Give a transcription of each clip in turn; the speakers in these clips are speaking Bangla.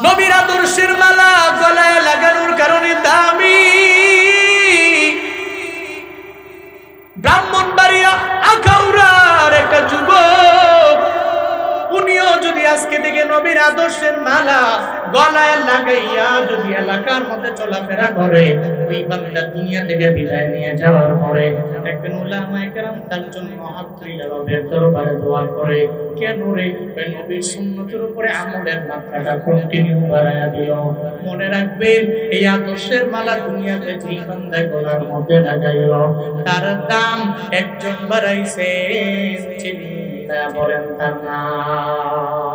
নবীর আদর্শের মালা গলায় লাগানোর কারণে দামি। ব্রাহ্মণবাড়িয়া আখাউড়ার একটা যুবক, উনিও যদি আজকে থেকে নবীর আদর্শের মালা গলায় লাগাইয়া যদি এলাকার মধ্যে চলাফেরা করে, ওই বান্দা দুনিয়া থেকে বিদায় নিয়ে যাওয়ার পরে একজন উলামায়ে কেরাম তার জন্য হাত তুলে রবের দরবারে দোয়া করে, কেন রে? নবীর সুন্নতের উপরে আমলের মাত্রাটা কন্টিনিউ বাড়ায়া দিও। মনে রাখবেন, এই আদর্শের মালা দুনিয়াতে যেই বান্দা গলার মধ্যে লাগাইল, তার দাম একজন বাড়াইছে, চিন্তা করেন তার নাম।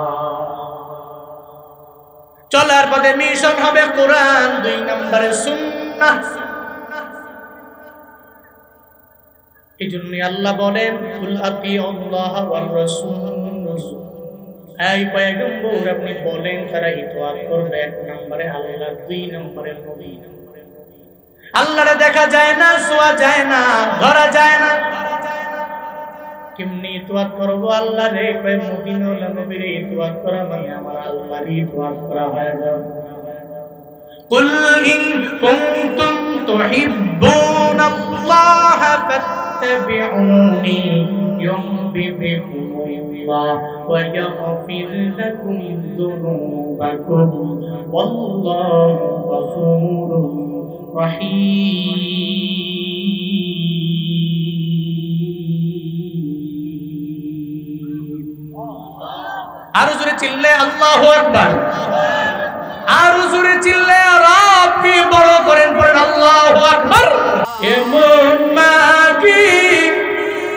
চলার পথে মিশন হবে কোরআন, 2 নম্বরে সুন্নাহ। এজন্য আল্লাহ বলেন, কুল আতিউল্লাহ ওয়ার রাসূল। এই পয়গম্বর আপনি বলেন তারা ইতোয়াত করবে। 1 নম্বরে আল্লাহ, 2 নম্বরে নবী। আল্লাহরে দেখা যায় না, ছোঁয়া যায় না, ধরা যায় না, কেমনি ইতোয়াত করব আল্লাহ রে? কয় মদিনার নবীর ইতোয়াত করা মানে আমার আল্লাহর ইতোয়াত করা হয়ে যাবে। কুল ইন কুনতুম তুহিব্বুনাল্লাহ ফাত্তাবিউনি ইউহিব্বুকুমুল্লাহ ওয়া ইয়াগফির লাকুম যুনুবাকুম ওয়াল্লাহু গফুরুর রহিম। আরো জোরে চিল্লে আল্লাহু আকবার, আরো জোরে চিল্লে রবকে বড় করেন, পড়েন আল্লাহু আকবার। এমন মাগি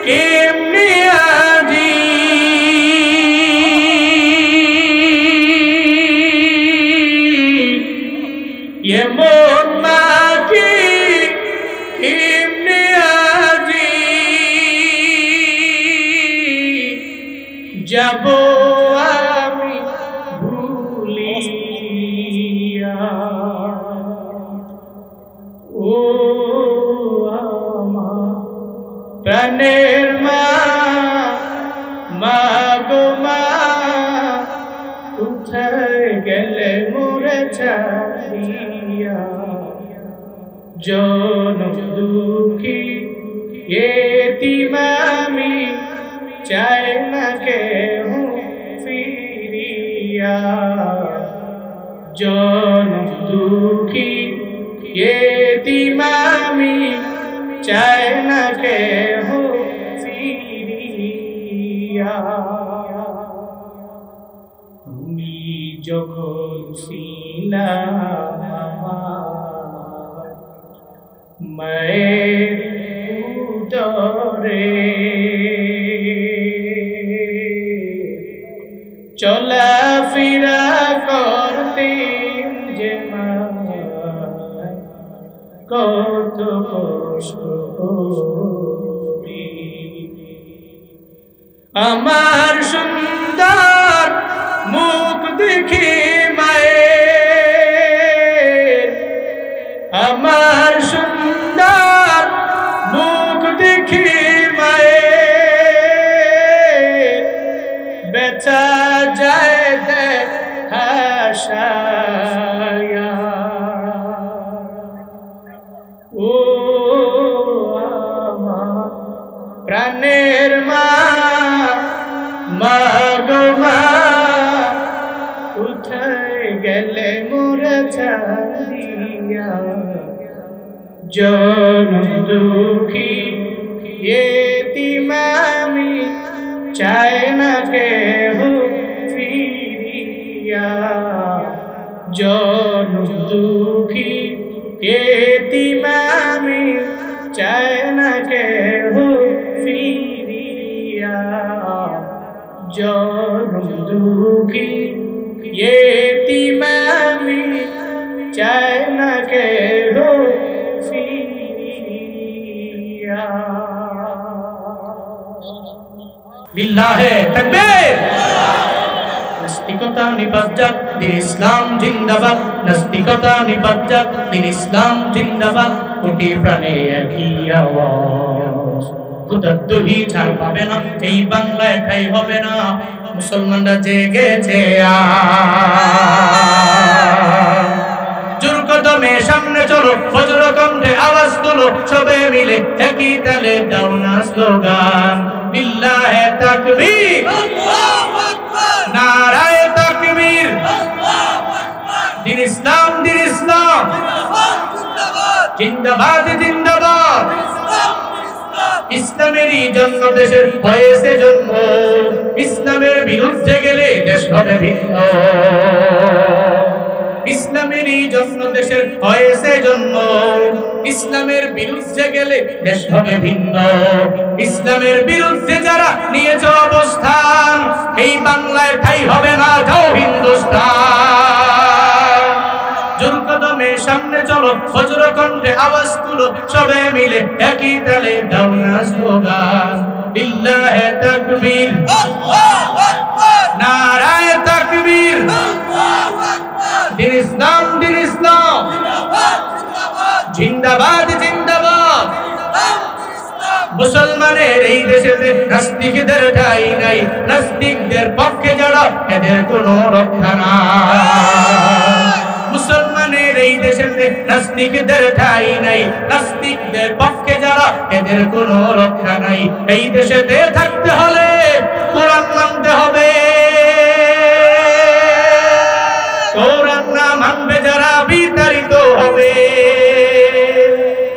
কেমনে আজি, এমন মাগি কেমনে আজি, যাব প্রাণের মা, মা গো মা, কোথায় গেলে মোরে ছাড়িয়া? জনম দুঃখী এতিম আমি, চাই না কেহ ফিরিয়া। জনম দুঃখী এতিম আমি, চাই না কেহ ফিরিয়া। তুমি যখন ছিলাম মায়ের উদরে, চলাফেরা করতেন যে মা, কত কষ্ট করি। আমার সুন্দর মুখ দেখে মায়ের, আমার সুন্দর মুখ দেখে মায়ের, বেচা যায় দেখাশায়া। ও আমার প্রাণের মা, মা গো মা, কোথায় গেলে মোরে ছাড়িয়া? জনম দুঃখী এতিম আমি, চাই না কেহ ফিরিয়া। জনম দুঃখী এতিম আমি, চাই না কেহ ফিরিয়া। জনম দুঃখী এতিম আমি, চাই না কেহ ফিরিয়া। লিল্লাহে তাকবীর। নাস্তিকতা নিপাত, দিন ইসলাম জিন্দাবাদ। নাস্তিকতা নিপাত, দিন ইসলাম জিন্দাবাদ। কোটি প্রাণে একই আওয়াজ, খোদার দহি ছাড় পাবে না, এই বাংলায় ঠাই হবে না। মুসলমানরা জেগেছে জোর কদমে সামনে চলো, ফজর কণ্ঠে আওয়াজ তোলো, সবে মিলে একই তালে দাও না স্লোগান, লিল্লাহে তাকবীর, আল্লাহু আকবার, নারায়ে তাকবীর, আল্লাহু আকবার, দিন ইসলাম, দিন ইসলাম, জিন্দাবাদ, জিন্দাবাদ, ইসলামেরই জন্য দেশের হয়েছে জন্ম, ইসলামের বিরুদ্ধে গেলে দেশ হবে ভিন্ন, ইসলামেরই জন্য দেশের হয়েছে জন্ম, ইসলামের বিরুদ্ধে গেলে দেশ হবে ভিন্ন, ইসলামের বিরুদ্ধে যারা নিয়েছে অবস্থান, এই বাংলায় ঠাই হবে না, যাও হিন্দুস্তান। জোর কদমে সামনে চলো, ফজর কণ্ঠে আওয়াজ তুলো, সবে মিলে একই তালে দাও না স্লোগান, লিল্লাহে তাকবীর, আল্লাহু আকবার, নারায়ে তাকবীর, আল্লাহু আকবার, দিন ইসলাম, দিন ইসলাম, জিন্দাবাদ, জিন্দাবাদ, মুসলমানের এই দেশে নাস্তিকদের ঠাঁই নাই, নাস্তিকদের পক্ষে যারা এদের কোনো রক্ষা নাই, মুসলমানের এই দেশে নাস্তিকদের ঠাঁই নাই, নাস্তিকদের পক্ষে যারা এদের কোনো রক্ষা নাই, এই দেশেতে থাকতে হলে কোরআন মানতে হবে, কোরআন না মানবে যারা বিতাড়িত হবে।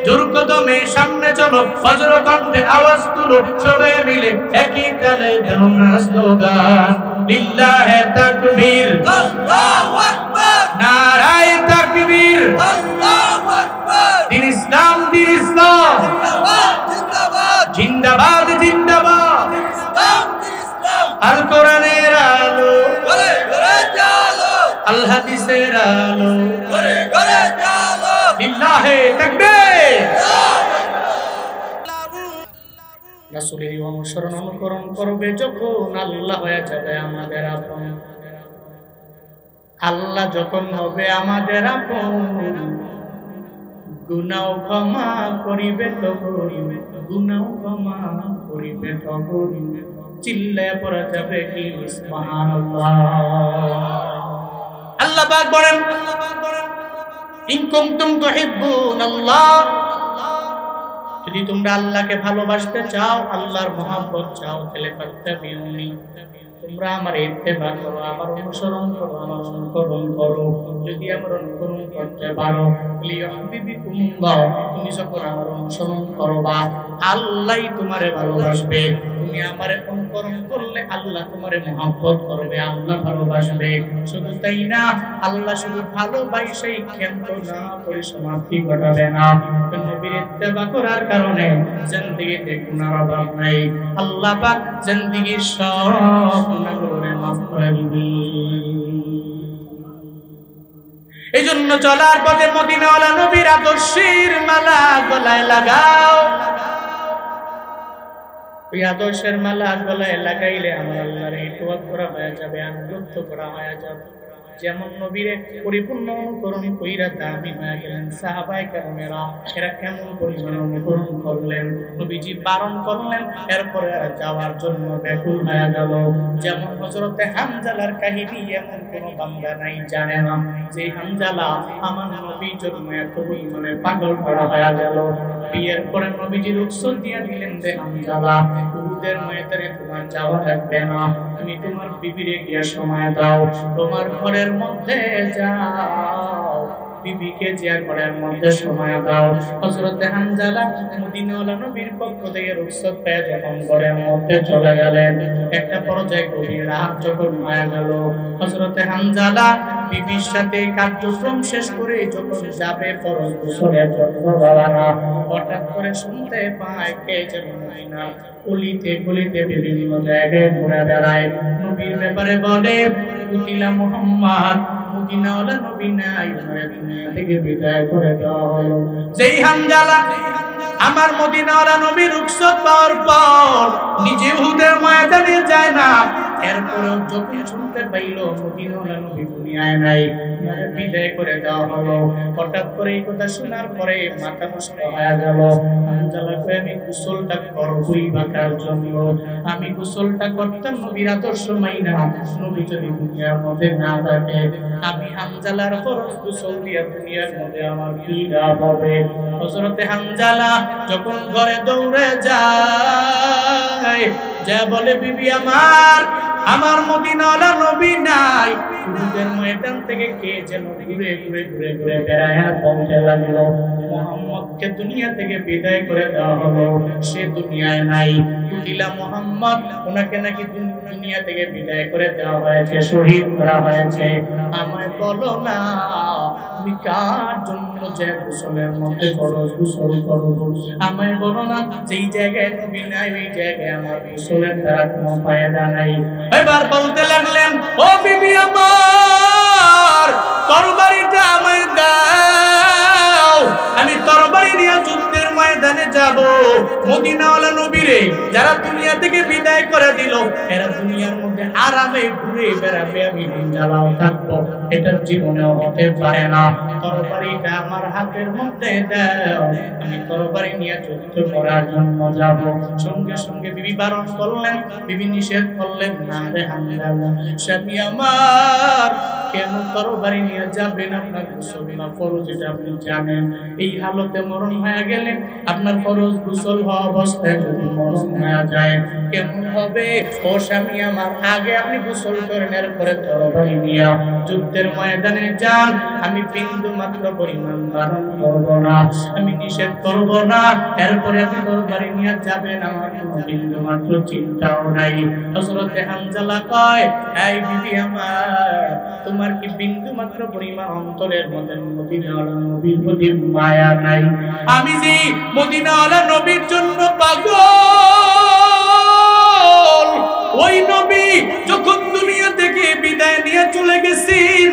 জোর কদমে সামনে চলো, ফজর কণ্ঠে আওয়াজ তুলো, সবে মিলে একই তালে দাও না স্লোগান, লিল্লাহে তাকবীর, আল্লাহু আকবার, নারায়ে তাকবীর, আল্লাহু আকবার, দিন ইসলাম, দিন ইসলাম, জিন্দাবাদ, জিন্দাবাদ, আল কোরআনের আলো ঘরে ঘরে জ্বালো, আল হাদিসের আলো ঘরে ঘরে জ্বালো, লিল্লাহে তাকবীর। রাসূলের অনুসরণ অনুকরণ করবে যখন আল্লাহ হয়ে যাবে আমাদের আপন, আল্লাহ যখন হবে আমাদের আপন, গুনাহ ক্ষমা করিবে তখন, গুনাহ ক্ষমা করিবে তখন, চিল্লায়ে পড়া যাবে কি সুবহানাল্লাহ। আল্লাহ পাক বলেন, ইন কুনতুম তুহিব্বুনাল্লাহ, যদি তোমরা আল্লাহকে ভালোবাসতে চাও, আল্লাহর মহব্বত চাও, তাহলে ফাত্তাবিউনি, তোমরা আমার ইত্তেবা করো, আমার অনুসরণ করো, আমার অনুকরণ করো। যদি আমার অনুকরণ করতে পারো, লিয়াহবিবিকুমুল্লাহ, তুমি যখন আমার অনুসরণ করবা, আল্লাহই তোমারে ভালোবাসবে। তুমি আমার অনুকরণ করলে আল্লাহ তোমারে মহব্বত করবে, আল্লাহ ভালোবাসবে। শুধু তাই না, আল্লাহ শুধু ভালোবাসেই ক্ষান্ত না পরিসমাপ্তি ঘটাবে না। নবীর ইত্তেবা করার কারণে জিন্দেগিতে গুনার অভাব নাই। আল্লাহ পাক জিন্দেগির সব গুনাহগুলো মাফ করে দিবেন। এইজন্য চলার পথে মদিনাওয়ালা নবীর আদর্শের মালা গলায় লাগাও। ওই আদর্শের মালা গলায় লাগাইলে আমার আল্লাহর ইতোয়াত করা হয়ে যাবে, আনুগত্য করা হয়ে যাবে। যেমন নবীরে পরিপূর্ণ অনুকরণ কইরা দামি হয়ে গেলেন সাহাবায়ে কেরামেরা, এরা কেমন পরিমাণ অনুকরণ করলেন, নবীজি বারণ করলেন, এরপরে এরা যাওয়ার জন্য ব্যাকুল হয়ে গেল। যেমন হযরতে হামজালার কাহিনী এমন কোন বান্দা নাই জানে না যে হামজালা আমার নবীর জন্য এত পরিমাণে পাগল করা হয়ে গেল। বিয়ের পরে নবীজি রুখসত দিয়ে দিলেন যে হামজালা, উহুদের ময়দানে তোমার যাওয়া লাগবে না, তুমি তোমার বিবিরে গিয়ে সময় দাও, তোমার ঘরের মধ্যে যাও, বিবিকে জিয়া ঘরের মধ্যে সময় দাও। হযরত হামজালা মদিনাওয়ালা নবীর পক্ষ থেকে রুখসত পেয়ে যখন ঘরের মধ্যে চলে গেলেন, একটা পর্যায়ে গভীর রাত যখন হয়ে গেল, হযরত হামজালা বিবির সাথে কার্যক্রম শেষ করে যখন যাবে ফরজ গোসলের জন্য রওনা, হঠাৎ করে শুনতে পায় কে যেন না গলিতে গলিতে বিভিন্ন জায়গায় ঘুরে বেড়ায়, নবীর ব্যাপারে বলে, কুতিলা মুহাম্মদ, মদিনাওয়ালা নবী নাই, দুনিয়া থেকে বিদায় করে দেওয়া হলো। যেই হামজালা আমার মদিনাওয়ালা নবীর রুখসত পাওয়ার পর নিজে উহুদের ময়দানে যায় না, এরপরেও যখন শুনতে শুনতে পাইল মদিনাওয়ালা নবী দুনিয়ায় নাই, বিদায় করে দেওয়া হলো। হঠাৎ করে এই কথা শোনার পরে মাথা নষ্ট হয়ে গেল। হানজালা কয়ে আমি গোসলটা করবই বাঁকার জন্য, আমি গোসলটা করতাম নবীর আদর্শ মাইনা, নবী যদি দুনিয়ার মধ্যে না থাকে আমি হানজালার ফরজ গোসল দিয়া দুনিয়ার মধ্যে আমার কি লাভ হবে। হযরতে হানজালা যখন ঘরে দৌড়ে যায়, যা বলে বিবি আমার মদিনাওয়ালা নবী নাই। উহুদের ময়দান থেকে কে যেন ঘুরে ঘুরে ঘুরে ঘুরে বেড়ায় বলতে লাগলো মুহাম্মদকে দুনিয়া থেকে বিদায় করে দেওয়া হলো, সে দুনিয়ায় নাই। কুতিলা মুহাম্মদ, ওনাকে নাকি দুনিয়া থেকে বিদায় করে দেওয়া হয়েছে, শহীদ করা হয়েছে। আমায় বলো না আমি কার জন্য যে গোসলের মধ্যে ফরজ গোসল করব, আমায় বলো না যেই জায়গায় নবী নাই ওই জায়গায় আমার গোসলের দ্বারা কোনো ফায়দা নাই। এবার বলতে লাগলেন ও বিবি আমার, তরবারিটা আমায় দাও, আমি তরবারি নিয়ে যুদ্ধের ময়দানে যাব। মদিনাওয়ালা নবীরে যারা দুনিয়া থেকে বিদায় করে দিল, এরা দুনিয়ার মধ্যে আরামে ঘুরে বেড়াবে, আমি হানজালাও থাকবো, এটা জীবনেও হতে পারে না। তরবারিটা আমার হাতের মধ্যে দাও, আমি তরবারি নিয়ে যুদ্ধ করার জন্য যাব। সঙ্গে সঙ্গে বিবি বারণ করলেন, বিবি নিষেধ করলেন, না রে হানজালা, স্বামী আমার কেন তরবারি নিয়ে যাবেন? আপনার গোসল না ফরজ, এটা আপনি জানেন। এই হালতে মরণ হয়ে গেলে আপনার ফরজ গোসল হওয়া অবস্থায় যদি মরণ হয়ে যায় কেমন হবে? ও স্বামী আমার, আগে আপনি গোসল করেন, এরপরে তরবারি নিয়ে যুদ্ধের ময়দানে যান। আমি বিন্দু মাত্র পরিমাণ বারণ করব না, আমি নিষেধ করব না, এরপরে আপনি তরবারি নিয়ে যাবেন, আমার কোনো বিন্দু মাত্র চিন্তাও নাই। হযরতে হানজালা কয়, এই বিবি আমার, তোমার কি বিন্দু মাত্র পরিমাণ অন্তরের মধ্যে মদিনাওয়ালা নবীর প্রতি মায়া নাই? আমি যে মদিনাওয়ালা নবীর জন্য পাগল, ওই নবী যখন দুনিয়া থেকে বিদায় নিয়ে চলে গেছেন,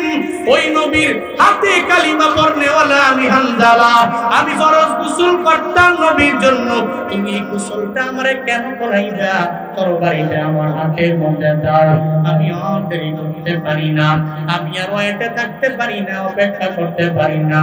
ওই নবীর হাতে কালিমা পড়নেওয়ালা আমি হানজালা, আমি ফরজ গোসল করতাম নবীর জন্য, তুমি এই গোসলটা আমারে কেন করাইবা? তরবারিটা আমার হাতের মধ্যে দাও, আমি আর দেরি করতে পারি না, আমি আর ওইটা থাকতে পারি না, অপেক্ষা করতে পারি না।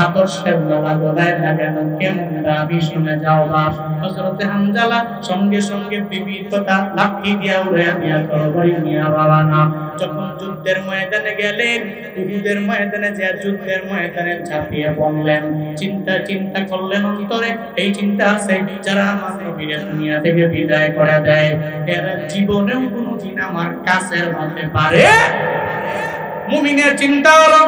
আদর্শের গলা গলায় লাগানো কেমন দাবি শুনে যাও বাপ। হযরতে হানজালা সঙ্গে সঙ্গে বিবির কথা লাঠি দিয়া উড়ে দিয়া তরবারি নিয়ে রওনা। যখন যুদ্ধের ময়দানে গেলেন, উহুদের ময়দানে যে যুদ্ধের ময়দানে ঝাঁপিয়ে পড়লেন, চিন্তা করলেন অন্তরে, এই চিন্তা আছে যারা আমার নবীর দুনিয়া থেকে বিদায় করে দেয়, এরা জীবনেও কোনোদিন আমার কাছের হতে পারে। মুমিনের চিন্তা হলো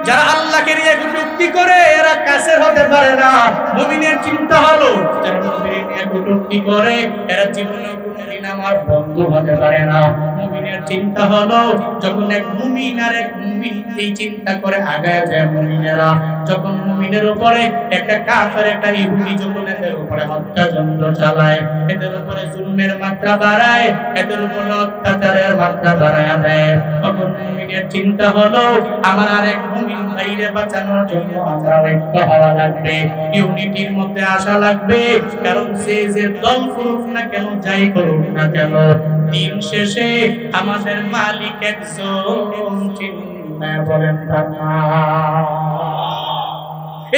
যারা আল্লাহকে নিয়ে কটূক্তি করে এরা কাছের হতে পারে না। মুমিনের চিন্তা হলো যারা নবীকে নিয়ে কটূক্তি করে এরা জীবনে কোনোদিন আমার বন্ধু হতে পারে না। মুমিনের চিন্তা হলো যখন এক মুমিন আর এক মুমিন এই চিন্তা করে আগায় যায় মুমিনেরা, যখন মুমিনের উপরে একটা কাফের একটা ইহুদি যখন এদের উপরে হত্যাযজ্ঞ চালায়, এদের উপরে জুলমের মাত্রা বাড়ায়, এদের উপরে অত্যাচারের মাত্রা বাড়ায় দেয়, তখন মুমিনের চিন্তা হলো আমার আরেক মুমিন ভাইরে বাঁচানোর জন্য আমরা ঐক্য হওয়া লাগবে, ইউনিটির মধ্যে আসা লাগবে। কারণ সে যে দল করুক না কেন, যাই করুক না কেন, দিন শেষে আমাদের মালিক একজন, চিন্তা বলেন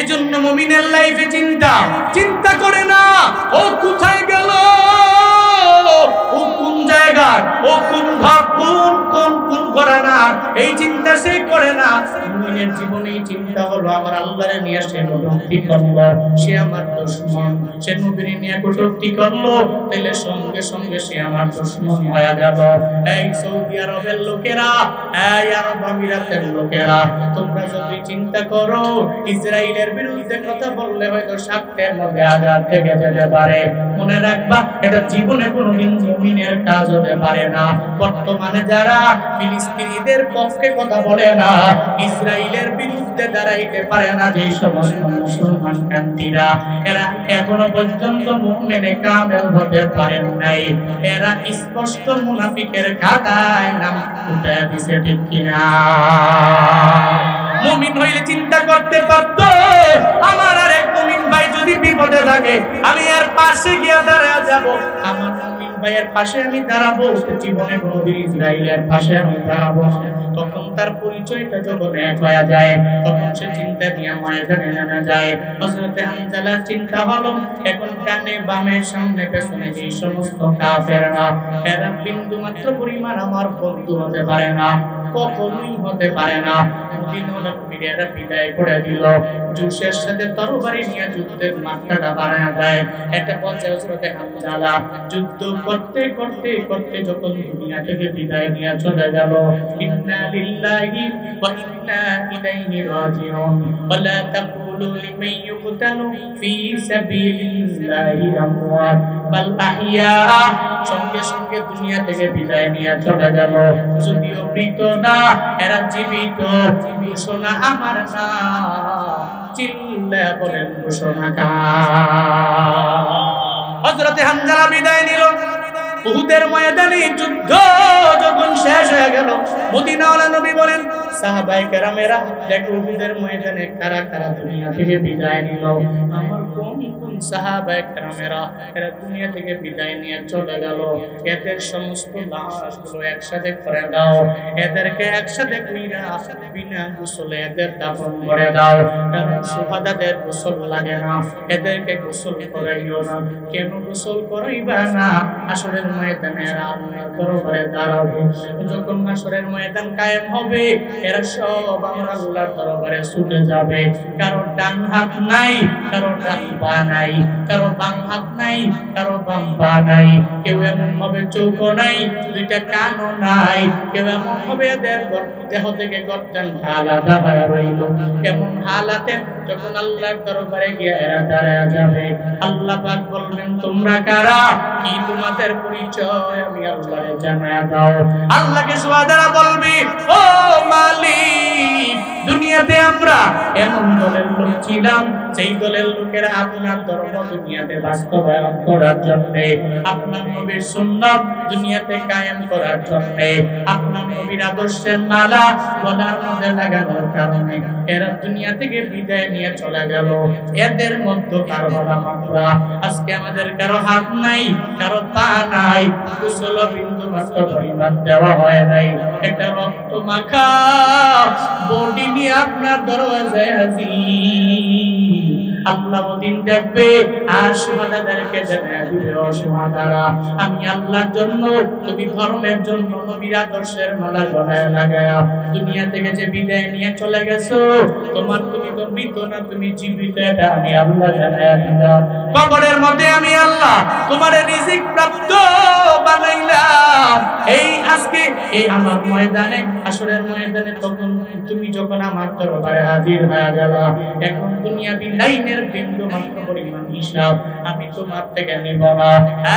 এজন্য মুমিনের লাইফে চিন্তা করে না ও কোথায় গেল, ও কোন জায়গায়, ও কোন ভাব, কোন করে না, এই চিন্তা সে করে না। মুমিনের জীবনে চিন্তা হলো আমার আল্লাহরে নিয়ে সে কটূক্তি করলো, সে আমার দুশমন, সে নবীর নিয়ে কটূক্তি করলো, তাহলে সঙ্গে সঙ্গে সে আমার দুশমন হয়ে গেল। এই সৌদি আরবের লোকেরা, এই আরব আমিরাতের লোকেরা, তোমরা যদি চিন্তা করো ইসরায়েলের বিরুদ্ধে কথা বললে হয়তো স্বার্থের মধ্যে আঘাত থেকে যেতে পারে, মনে রাখবা এটা জীবনে কোনোদিন মুমিনের কাজ হতে পারে না। বর্তমানে যারা ফিলিস্তিনিদের পক্ষে কথা বলে না, ইসরায়েলের বিরুদ্ধে দাঁড়াইতে পারে না, যে সমস্ত মুসলমান কান্তিরা, এরা এখনো পর্যন্ত মুমিনে কামেল হতে পারেন নাই, এরা স্পষ্ট মুনাফিকের খাতায় নাম উঠে দিছে, ঠিক কিনা? মুমিন হইলে চিন্তা করতে পারত আমার আর এক মুমিন ভাই যদি বিপদে থাকে আমি আর পাশে গিয়ে দাঁড়ায় যাব, আমার মুমিন ভাইয়ের পাশে আমি দাঁড়াবো, জীবনে কোনোদিন ইসরাইলের পাশে আমি দাঁড়াবো। তখন তার পরিচয়টা যখন এক হয়ে যায়, তখন সে চিন্তা নিয়ে ময়দানে নেমে যায়। হযরতে হানজালার চিন্তা হলো, এখন ডানে বামে সামনে পেছনে যে সমস্ত কাফেররা, এরা বিন্দু মাত্র পরিমাণ আমার বন্ধু হতে পারে না, কখনোই হতে পারে না। মদিনার নবীরা বিদায় করে দিল, জোশের সাথে তরবারি নিয়ে যুদ্ধের মাত্রাটা বাড়ায় দেয়। একটা পর্যায়ে হযরতে হানজালা যুদ্ধ করতে করতে করতে যখন দুনিয়া থেকে বিদায় নিয়ে চলে গেল, ইন্না লিল্লাহি ওয়া ইন্না ইলাইহি রাজিউন, ওয়ালা তাকুলু লিমান ইউকতালু ফি সাবিলিল্লাহি আমওয়াত বাল আহইয়া, সঙ্গে সঙ্গে দুনিয়া থেকে বিদায় নিয়ে চলে গেল। যদিও মৃত না, এরা জীবিত। ঘোষণা আমার না, চিল্লা বলেন ঘোষণা কা। হযরতে হানজালা বিদায় নিল। উহুদের ময়দানে যুদ্ধ যখন শেষ হয়ে গেল, মদিনাওয়ালা নবী বলেন সাহাবায়ে কেরামেরা, দেখো উহুদের ময়দানে কারা কারা দুনিয়া থেকে বিদায় নিল। আমার কোন কোন সাহাবায়ে কেরামেরা এরা দুনিয়া থেকে বিদায় নিয়ে চলে গেল, এদের সমস্ত লাশগুলো একসাথে করে দাও, এদেরকে একসাথে কইরা বিনা গোসলে এদের দাফন করে দাও। কারণ সুহাদাদের গোসল লাগে না, এদেরকে গোসল করাইও না। কেন গোসল করাইবা না? আসরের ময়দানে আল্লাহর দরবারে দাঁড়াবে। যখন আসরের ময়দান কায়েম হবে, এরা সব আমার আল্লাহর দরবারে ছুটে যাবে। কারো ডান হাত নাই, কারো ডান পা নাই, কারো বাম হাত নাই, কারো বাম পা নাই। কেউ এমন হবে চোখ নাই, দুইটা কানও নাই। কেউ এমন হবে এদের দেহ থেকে গর্দান আলাদা হয়ে রইল। কেমন হালাতে যখন আল্লাহর দরবারে গিয়ে এরা দাঁড়ায় যাবে, আল্লাহ পাক বলবেন তোমরা কারা, কি তোমাদের পরিচয় আমি আল্লাহরে জানায়া দাও। আল্লাহকে সুবহানাল্লাহ বলবে, ও মালিক, দুনিয়াতে আমরা এমন দলের লোক ছিলাম, সেই দলের লোকেরা আপনার ধর্ম দুনিয়াতে বাস্তবায়ন করার জন্য, আপনার নবীর সুন্নাত দুনিয়াতে কায়েম করার জন্য, আপনার নবীর আদর্শের মালা গলার মধ্যে লাগানোর কারণে এরা দুনিয়া থেকে বিদায় নিয়ে চলে গেল। এদের মধ্যে কারো বলা মাত্রা আজকে আমাদের কারো হাত নাই, কারো পা নাই, গোসল বিন্দু মাত্র পরিমাণ দেওয়া হয় নাই। একটা রক্ত মাখা বডি নিয়ে আপনার দরওয়াজায় হাজির। আল্লাহ ওদিন দেখবে আর সুহাদাদেরকে জানায় দিবে, ও সুহাদারা, আমি আল্লাহর জন্য, তুমি ধর্মের জন্য নবীর আদর্শের মালা গলায় লাগায়া দুনিয়া থেকে যে বিদায় নিয়ে চলে গেছো, তুমি তো মৃত না, তুমি জীবিত। এটা আমি আল্লাহ জানায় দিলাম। কবরের মধ্যে আমি আল্লাহ তোমার রিজিক প্রাপ্ত বানাইলাম। এই আজকে এই আমার ময়দানে, আসরের ময়দানে, তখন তুমি যখন আমার দরবারে হাজির হয়ে গেলা, এখন দুনিয়া লাইনের বিন্দু মাত্র পরিমাণ হিসাব আমি তোমার থেকে নিব না।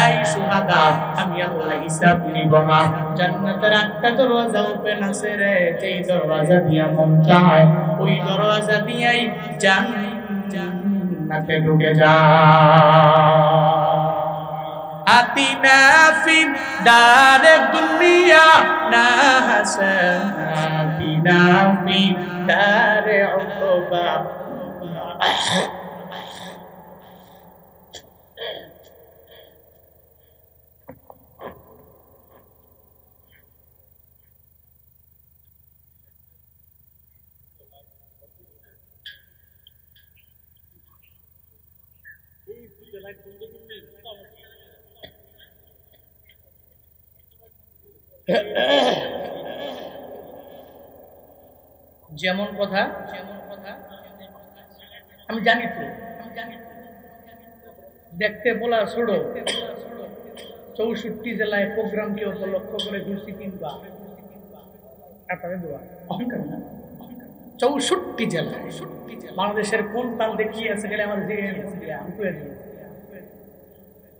এই সুহাদা, আমি আল্লাহ হিসাব নিব না। জান্নাতের একটা দরওয়াজা ওপেন আছে রে, যেই দরওয়াজা দিয়া মন চায় ওই দরওয়াজা দিয়েই জান্নাতে ঢুকে যা। আতিনা ফি দারে দুনিয়া না হাসান, আতিনা ফি দারে উকবা। যেমন কথা আমি জানি তো, দেখতে বলা ছোড়ো, 64 জেলায় প্রোগ্রামকে উপলক্ষ করে ঘুরছি কিংবা আপনাদের দোয়া অহংকার না। 64 জেলায় বাংলাদেশের কোন প্রান্তে কি আছে গেলে আমার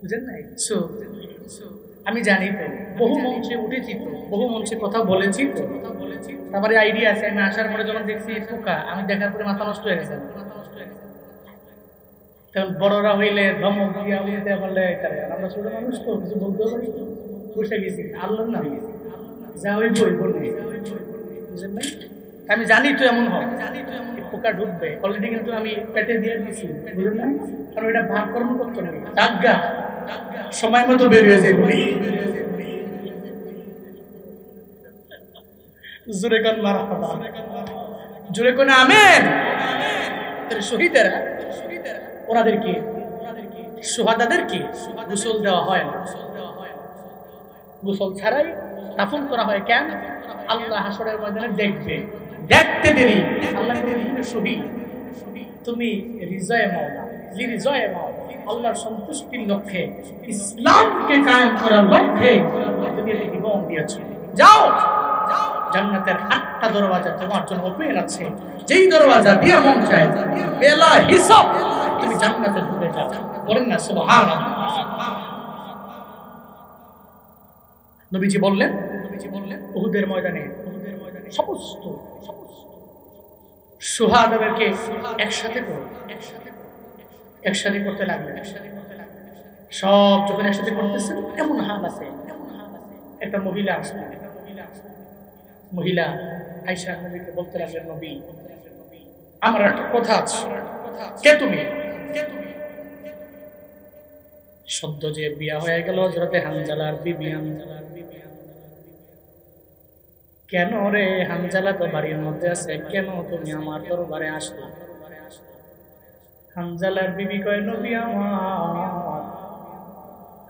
বুঝেন নাই। আমি জানি তো, বহু মঞ্চে উঠেছি তো, বহু মঞ্চে কথা বলেছি তো, তারপরে আইডিয়া আছে। আমি আসার পরে যখন দেখছি পোকা, আমি দেখার পরে মাথা নষ্ট হয়ে গেছে। কারণ বড়রা হইলে ধমক দিয়া হইতে বললে, আমরা ছোট মানুষ তো কিছু বলতেও পারি, বসে গেছি আল্লাহ না যা ওই বই বলবি, বুঝলেন নাই। আমি জানি তো এমন হয়, পোকা ঢুকবে অলরেডি, কিন্তু আমি পেটে দিয়ে দিচ্ছি, বুঝলেন না। কারণ এটা ভাগ কর্ম করতে নেই, সময় মতো বেরিয়ে যাবে। জোরে কোন মারহাবা, জোরে কোন আমেন। শহীদেরা ওনাদের কি সুহাদাদের কি গোসল দেওয়া হয় না? গোসল ছাড়াই দাফন করা হয় কেন? আল্লাহ হাসরের ময়দানে দেখবে, দেখতে দেরি আল্লাহ শহীদ তুমি হৃদয়ে মাওলা হৃদয়ে মাওলা আল্লাহর সন্তুষ্টির লক্ষ্যে ইসলামকে কায়েম করার লক্ষ্যে তুমি জীবন দিয়েছো। যাও, জান্নাতের 8টা দরওয়াজা তোমার জন্য ওপেন আছে। যেই দরওয়াজা দিয়ে মন চায় বেলা হিসাব তুমি জান্নাতে ঢুকে যাও। বলেন না সুবহানাল্লাহ। নবীজি বললেন উহুদের ময়দানে সমস্ত সুহাদাদেরকে একসাথে করতে লাগলেন। সব যখন একসাথে করতেছেন এমন হাল আছে, একটা মহিলা আসলেন। মহিলা আয়েশা নবীকে বলতে লাগলেন, নবী আমার একটা কথা আছে। কে তুমি? সদ্য যে বিয়া হয়ে গেল হযরতে হানজালার বিবি। কেন রে হানজালা তো বাড়ির মধ্যে আছে, কেন তুমি আমার দরবারে আসলা? হানজালার বিবি কয়, নবী আমার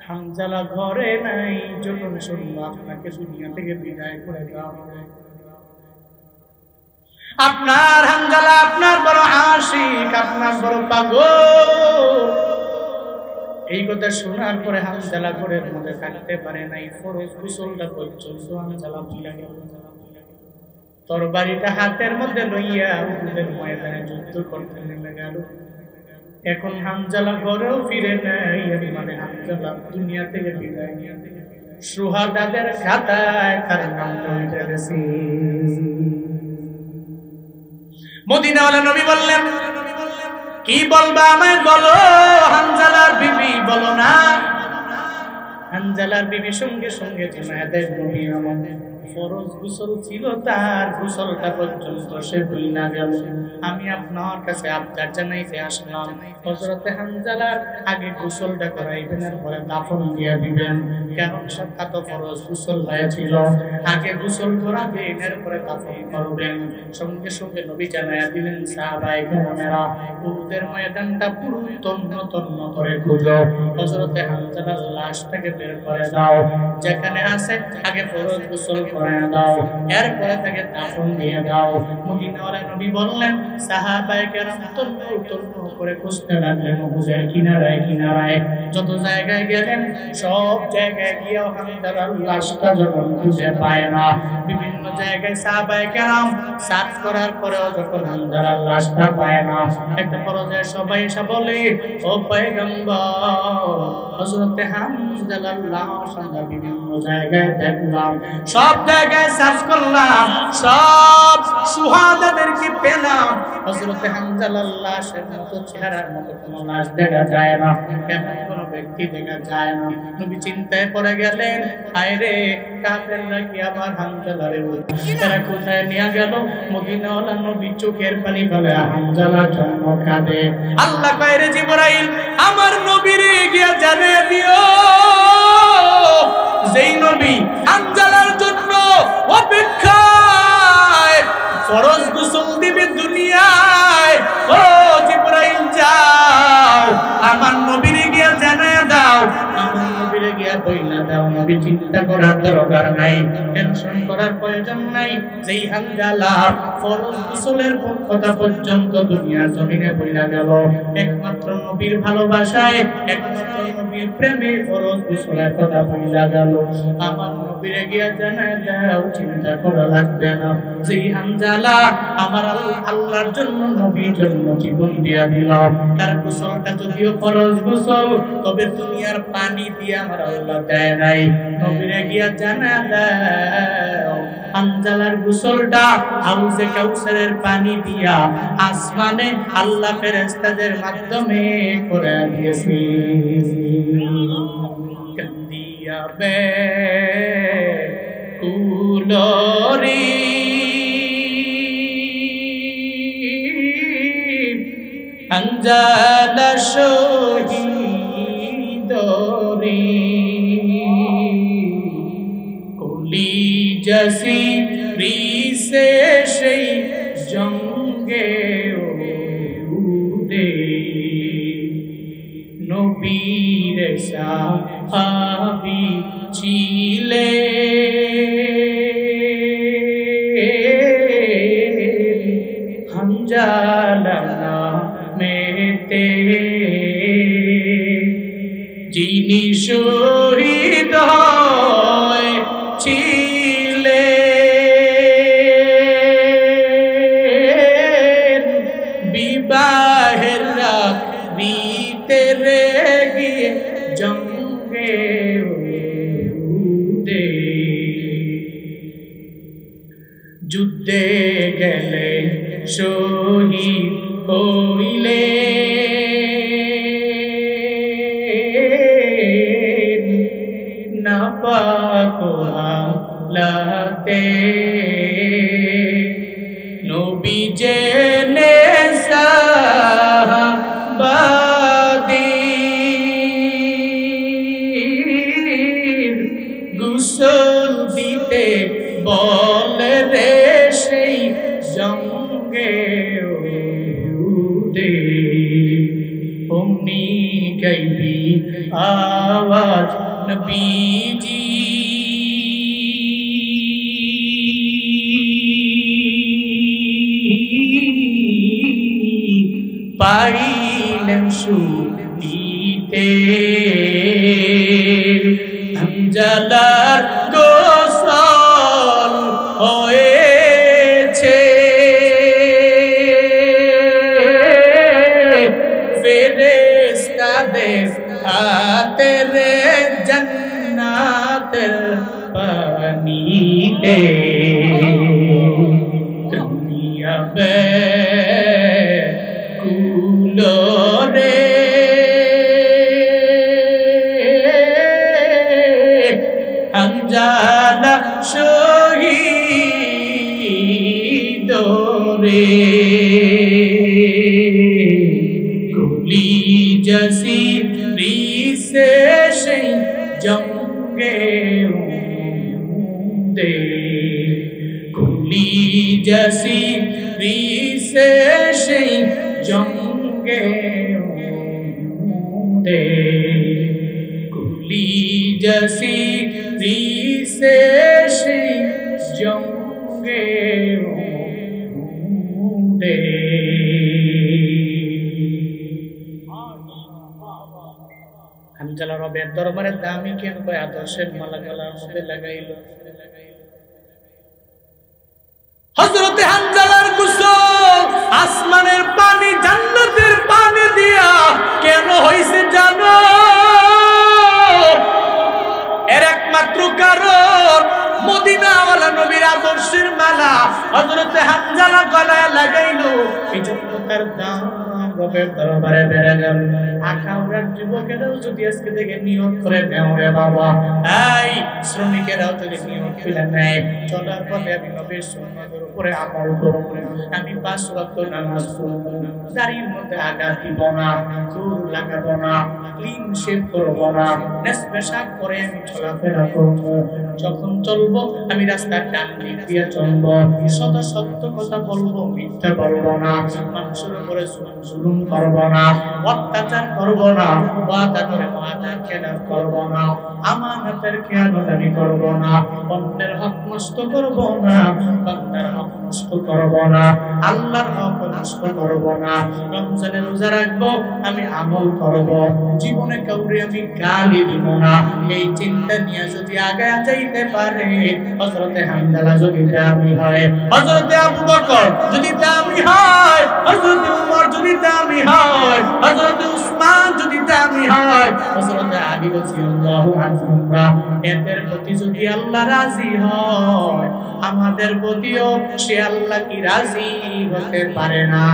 হানজালা ঘরে নাই, যখন শুনবো আপনাকে দুনিয়া থেকে বিদায় করে দাও। আপনার হানজালা আপনার বড় আশিক, আপনার বড় পাগল। এই কথা শোনার পরে হানজালা ঘরের মধ্যে থাকতে পারে নাই। ফরজ গোসলটা পর্যন্ত হানজালা ভুলে গেল। তরবারিটা হাতের মধ্যে লইয়া উহুদের ময়দানে যুদ্ধ করতে নেমে গেল। এখন হানজালা ঘরেও ফিরে নাই, মানে হানজালা দুনিয়া থেকে বিদায় নিয়ে সুহাদাদের খাতায় তার নামটা উঠে গেছে। মদিনাওয়ালা নবী বললেন, কি বলবা আমায় বলো। হানজালার বিবি বলো না। হানজালার বিবি সঙ্গে সঙ্গে জানায় দেয়, নবী আমাদের ফরজ গোসল ছিল, তার গোসলটা পর্যন্ত সে ভুলে গেল। আমি আপনার কাছে আবদার জানাইতে আসলাম, হযরতে হানজালার আগে গোসলটা করাইবেন, পরে দাফন দিয়ে দিবেন। কারণ সবটা তো ফরজ গোসল হয়েছিল, আগে গোসল করাবেন, এরপরে দাফন করবেন। সঙ্গে সঙ্গে নবী জানাইয়া দিলেন, সাহাবায়ে কেরামেরা উহুদের ময়দানটা পুরো তন্ন তন্ন করে খুঁজো, হযরতে হানজালার লাশটাকে বের করে দাও। যেখানে আছে আগে ফরজ গোসল করায় দাও, এরপরে তাকে দাফন দিয়ে দাও। মদিনাওয়ালা নবী বললেন, সাহাবায়ে কেরাম তন্ন তন্ন করে খুঁজতে লাগলেন উহুদের কিনারায় কিনারায়। যত জায়গায় গেলেন সব জায়গায় গিয়ে হানজালার লাশটা যখন খুঁজে পায় না, বিভিন্ন জায়গায় সাহাবায়ে কেরাম সার্চ করার পরেও যখন হানজালার লাশটা পায় না, একটা পর্যায়ে সবাই এসে বলে, ও পয়গম্বর হযরতে হানজালার লাশ আমরা বিভিন্ন জায়গায় দেখলাম, সব জায়গায় সার্চ করলাম, সব সুহাদাদেরকে পেলাম, হযরতে হানজালার লাশের মতো চেহারার মতো কোনো লাশ দেখা যায় না, এমন কোনো ব্যক্তি দেখা যায় না। নবী চিন্তায় পড়ে গেলেন, হায় রে কাফেররা কি আবার হানজালারে তারা কোথায় নিয়ে গেল? মদিনাওয়ালা নবী চোখের পানি ফেলে হানজালার জন্য কাঁদে। আল্লাহ কয়, রে জিবরাইল আমার নবীরে গিয়া জানিয়ে দিও, যেই নবী হানজালার জন্য অপেক্ষায় ফরজ গোসল দিবে দুনিয়ায়, ও জিবরাইল যাও আমার নবীরে গিয়া জানিয়ে দাও, আমার নবীরে গিয়া বইলা দাও, নবী চিন্তা করার দরকার নাই, টেনশন করার প্রয়োজন নাই। যেই হানজালা ফরজ গোসলের কথা পর্যন্ত দুনিয়ার জমিনে বইলা গেল, একমাত্র নবীর ভালোবাসায়, একমাত্র নবীর প্রেমে ফরজ গোসলের কথা বইলা গেল, আমার নবীরে গিয়া জানায় দাও, চিন্তা করা লাগবে না। যেই হানজালা আমার আল্লাহর জন্য নবীর জন্য জীবন দিয়া দিল, তার গোসলটা যদিও ফরজ গোসল, তবে দুনিয়ার পানি দিয়ে আমার আল্লাহ দেয় নাই, নবীরে গিয়া জানায় দাও হানজালার গোসলটা হাউজে কাউসারের পানি দিয়া আসমানে আল্লাহ ফেরেশতাদের মাধ্যমে করে দিয়েছে। কান্দিয়া বে কুলরি হানজালা শহীদ जसी रीसे शई जंगे उदे नबीर साहाबी छिले हंजाला नामेते जिनी शहीद ছিলেন বিবাহের রাতে রে গিয়ে জঙ্গে উদে যুদ্ধে গেলে শহীদ হইলে লাতে নবী জেনে সাহাবাদি গোসল দিতে বলে রে সেই জঙ্গে উদে অমনি গাইবি আওয়াজ নবীজি পাইলেন শুনিতে হানজালার গোসল হয়েছে ফেরেশতাদের হাতে রে জান্নাতের পানিতে দুনিয়া কুলরে হানজালা শহীদ রে কুলি জসি রিসে সেই জঙ্গে দে কুলি জসি রিসে সেই জঙ্গে দে কুলি জসি রিসে সেই জঙ্গে দে হানজালা রবের দরবারে দামি কেন কয় আদর্শের মালা গলার মধ্যে লাগাইল হযরতে হানজালার গোসল আসমানের পানি জান্নাতের পানি দিয়া কেন হইছে জানো এর একমাত্র কারণ মদিনাওয়ালা নবীর আদর্শের মালা হযরতে হানজালা গলায় লাগাইলো এইজন্য তার দাম রবের দরবারে বেড়ে গেল আখাউড়ার যুবকেরাও যদি আজকে থেকে নিয়ত করে নেও রে বাবা এই শ্রমিকেরাও যদি নিয়ত করে নেয় চলার পথে আমি নবীর সুন্নাতের উপরে আমল করব আমি 5 ওয়াক্ত নামাজ পড়ব দাড়ির মধ্যে আঘাত দিব না চুল লাগাবো না ক্লিন শেভ করব না নেশপেশাক করে আমি চলাফেরা করব যখন চলবো আমি রাস্তার ডান দিক দিয়ে চলবো সদা সত্য কথা বলবো মিথ্যা বলবো না মানুষের উপরে জুলুম করব না অত্যাচার করব না ওয়াদা করে ওয়াদা খেলাফ করব না আমানতের খেয়ানত আমি করব না অন্যের হক নষ্ট করব না বান্দার হক নষ্ট করব না আল্লাহর হক নষ্ট করব না রমজানের রোজা রাখবো আমি আমল করব জীবনে কাউরে আমি গালি দিব না এই চিন্তা নিয়ে যদি আগে যাইতে পারে হযরতে হানজালা যদি দামি হয় হযরতে আবু বকর যদি দামি হয় হযরতে উমর যদি দামি হয় হযরতে উসমান যদি দামি হয় হযরতে আলী রাদিয়াল্লাহু আনহু এদের প্রতি যদি আল্লাহ রাজি হয় আমাদের প্রতিও সে আল্লাহ কি রাজি হতে পারে না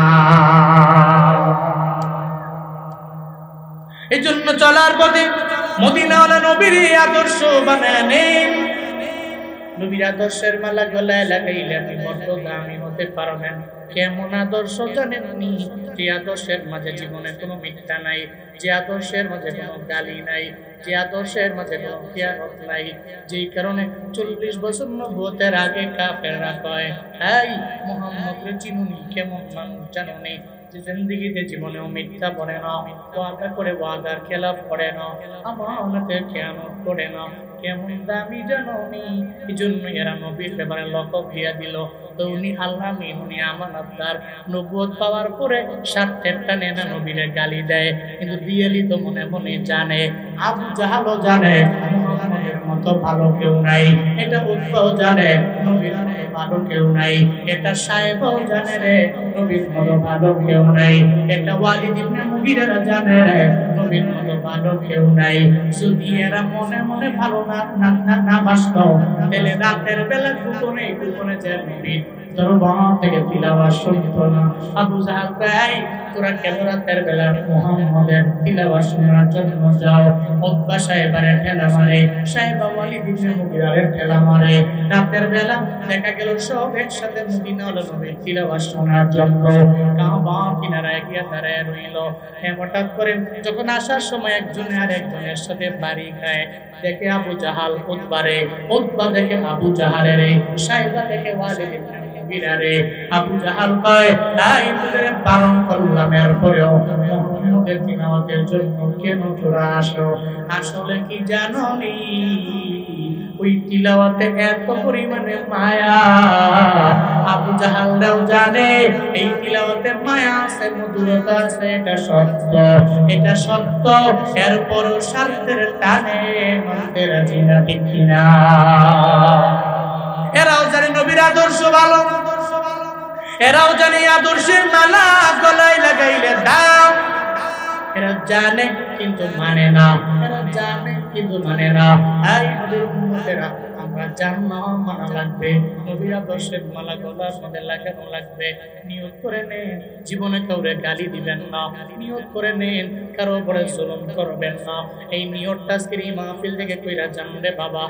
এজন্য চলার পথে মদিনাওয়ালা নবীর আদর্শ বানায় নেন নবীর আদর্শের মালা গলায় লাগাইলে আপনি বড় দামি করতে পারবেন। কেমন আদর্শ জানেননি? যে আদর্শের মাঝে জীবনে কোনো মিথ্যা নাই, যে আদর্শের মাঝে কোনো গালি নাই, যে আদর্শের মাঝে কোনো খিয়ানত নাই। যেই কারণে 40 বছর নবুয়তের আগে কাফেররা কয়, এই মুহাম্মদকে চিনুনি, কেমন মানুষ জানুনি, যে জিন্দেগিতে জীবনেও মিথ্যা বলে না, ওয়াদা করে ওয়াদার খেলাফ করে না, আমানতের খেয়ানত করে না, কেমন দামি জানুনি। এই জন্য এরা নবীর ব্যাপারে লকব দিয়া দিল। তো উনি আল্লাহ মিন, উনি আমানতদার। নবুয়ত পাওয়ার পরে স্বার্থের টানে না নবীরে গালি দেয়, কিন্তু রিয়েলি তো মনে মনে জানে, আবু জাহালও জানে মুহাম্মদের মতো ভালো কেউ নাই, এটা উতবাও জানে নবীর মতো ভালো কেউ নাই, এটা সাহেবও জানে রে নবীর মতো ভালো কেউ নাই, এটা ওয়ালিদ ইবনে মুগীরা জানে রে নবীর মতো ভালো কেউ নাই। যদি এরা মনে মনে ভালো না বাসতো, তাহলে রাতের বেলা গোপনে যায় নবীর দরবার থেকে তিলাওয়াত শুনতো না। আবু জাহাল ভাই, তোরা কেন রাতের বেলা মুহাম্মদের তিলাওয়াত শোনার জন্য যাও? উতবা সাহেবের ঠেলা মারে, সাহেব ওয়ালিদ ইবনে মুগীরার ঠেলা মারে। রাতের বেলা দেখা গেল সব একসাথে মদিনা নবীর তিলাওয়াত শোনার জন্য কাবা কিনারায় গিয়ে দাঁড়ায় রইল। হঠাৎ করে যখন আসার সময় একজনে আর একজনের সাথে বাড়ি খায়, দেখে আবু জাহাল উতবারে, উতবা দেখে আবু জাহালের, সাহেবা দেখে ওয়ালিদ ইবনে মুগীরারে। আবু জাহাল কয়, তাই তোদের বারণ করলাম, এরপরেও মুহাম্মদের তিলাওয়াতের জন্য কেন তোরা আসো? আসলে কি জানোনি, ওই তিলাওয়াতে এত পরিমাণে মায়া। আবু জাহালরাও জানে এই তিলাওয়াতে মায়া আছে, মধুরতা আছে, এটা সত্য, এটা সত্য। এরপরও স্বার্থের টানে মানতে রাজি না, ঠিক কিনা? এরাও জানে নবীর আদর্শ ভালো, এরাও জানে আদর্শের মালা গলায় লাগাইলে দাম। এরা জানে কিন্তু মানে না, এরা জানে কিন্তু মানে না। এই নবীর উম্মতেরা, আমরা জাননা মানা লাগবে, নবীর আদর্শের মালা গলার মধ্যে লাগানো লাগবে। নিয়ত করে নেন জীবনে কাউরে গালি দিবেন না, নিয়ত করে নেন কারো উপরে জুলুম করবেন না। এই নিয়তটা আজকের এই মাহফিল থেকে কইরা জানলে বাবা,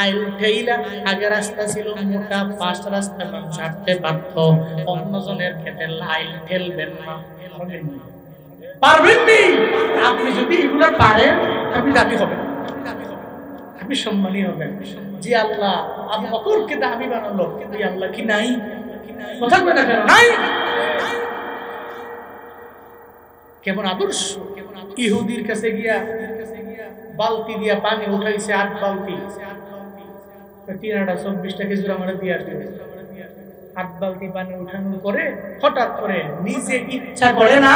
আইল ঠেইলা, আগে রাস্তা ছিল মোটা, ফাস্ট রাস্তা মানুষ হাঁটতে পারত, অন্যজনের ক্ষেত্রে আইল ঠেলবেন না, পারবেন নি। আপনি যদি এগুলো পারেন, আপনি দাবি হবেন, আপনি সম্মানী হবেন। যে আল্লাহ আবু বকরকে দামি বানালো, কিন্তু আল্লাহ কি নাই? কথা বলে কেন নাই? কেমন আদর্শ! ইহুদির কাছে গিয়া বালতি দিয়া পানি উঠাইছে, 8 বালতি, 324টা খেজুর আমার দিয়ে আসবে। 8 বালতি পানি উঠানোর পরে হঠাৎ করে নিজে ইচ্ছা করে না,